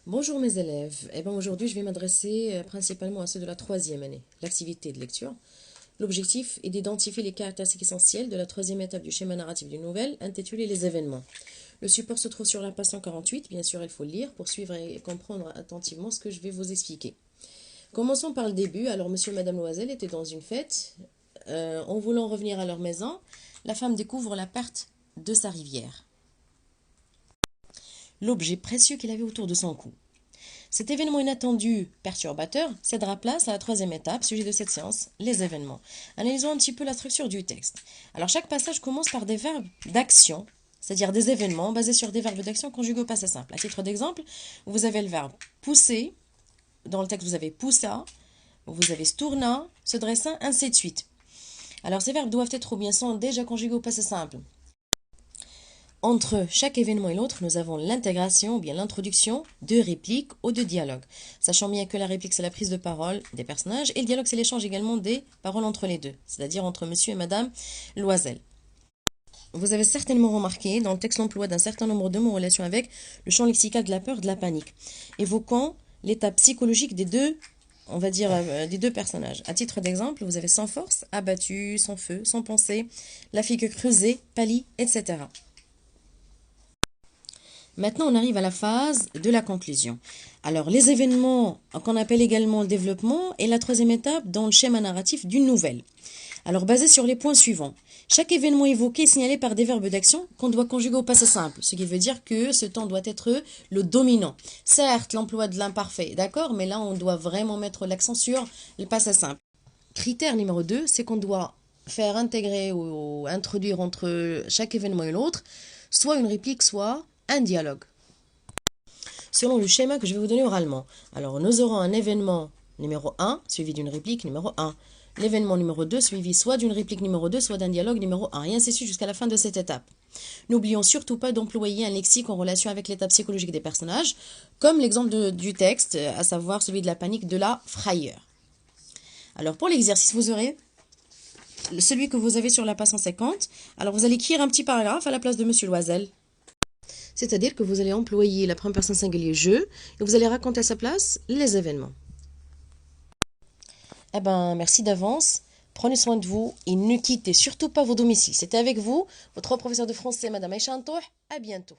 Bonjour mes élèves. Aujourd'hui, je vais m'adresser principalement à ceux de la troisième année, l'activité de lecture. L'objectif est d'identifier les caractéristiques essentielles de la troisième étape du schéma narratif d'une nouvelle, intitulée Les événements. Le support se trouve sur la page 148, bien sûr, il faut le lire pour suivre et comprendre attentivement ce que je vais vous expliquer. Commençons par le début. Alors, monsieur et madame Loisel étaient dans une fête. En voulant revenir à leur maison, la femme découvre la perte de sa rivière, l'objet précieux qu'il avait autour de son cou. Cet événement inattendu, perturbateur, cédera place à la troisième étape, sujet de cette séance, les événements. Analysons un petit peu la structure du texte. Alors, chaque passage commence par des verbes d'action, c'est-à-dire des événements basés sur des verbes d'action conjugués au passé simple. À titre d'exemple, vous avez le verbe pousser, dans le texte vous avez poussa, vous avez stourna, se dressa, ainsi de suite. Alors, ces verbes doivent être ou bien sont déjà conjugués au passé simple. Entre chaque événement et l'autre, nous avons l'intégration ou bien l'introduction de répliques ou de dialogues. Sachant bien que la réplique, c'est la prise de parole des personnages et le dialogue, c'est l'échange également des paroles entre les deux, c'est-à-dire entre monsieur et madame Loisel. Vous avez certainement remarqué dans le texte l'emploi d'un certain nombre de mots en relation avec le champ lexical de la peur, de la panique, évoquant l'état psychologique des deux, on va dire, des deux personnages. À titre d'exemple, vous avez sans force, abattu, sans feu, sans pensée, la figure creusée, pâlie, etc. Maintenant, on arrive à la phase de la conclusion. Alors, les événements qu'on appelle également le développement est la troisième étape dans le schéma narratif d'une nouvelle. Alors, basé sur les points suivants. Chaque événement évoqué est signalé par des verbes d'action qu'on doit conjuguer au passé simple, ce qui veut dire que ce temps doit être le dominant. Certes, l'emploi de l'imparfait, d'accord, mais là, on doit vraiment mettre l'accent sur le passé simple. Critère numéro 2, c'est qu'on doit faire intégrer ou introduire entre chaque événement et l'autre soit une réplique, soit un dialogue, selon le schéma que je vais vous donner oralement. Alors, nous aurons un événement numéro 1 suivi d'une réplique numéro 1. L'événement numéro 2 suivi soit d'une réplique numéro 2, soit d'un dialogue numéro 1, et ainsi de suite jusqu'à la fin de cette étape. N'oublions surtout pas d'employer un lexique en relation avec l'état psychologique des personnages, comme l'exemple du texte, à savoir celui de la panique, de la frayeur. Alors, pour l'exercice, vous aurez celui que vous avez sur la page 150. Alors, vous allez écrire un petit paragraphe à la place de monsieur Loisel. C'est-à-dire que vous allez employer la première personne singulier je et vous allez raconter à sa place les événements. Merci d'avance. Prenez soin de vous et ne quittez surtout pas vos domiciles. C'était avec vous, votre professeur de français, Madame Aïcha Antouh. À bientôt.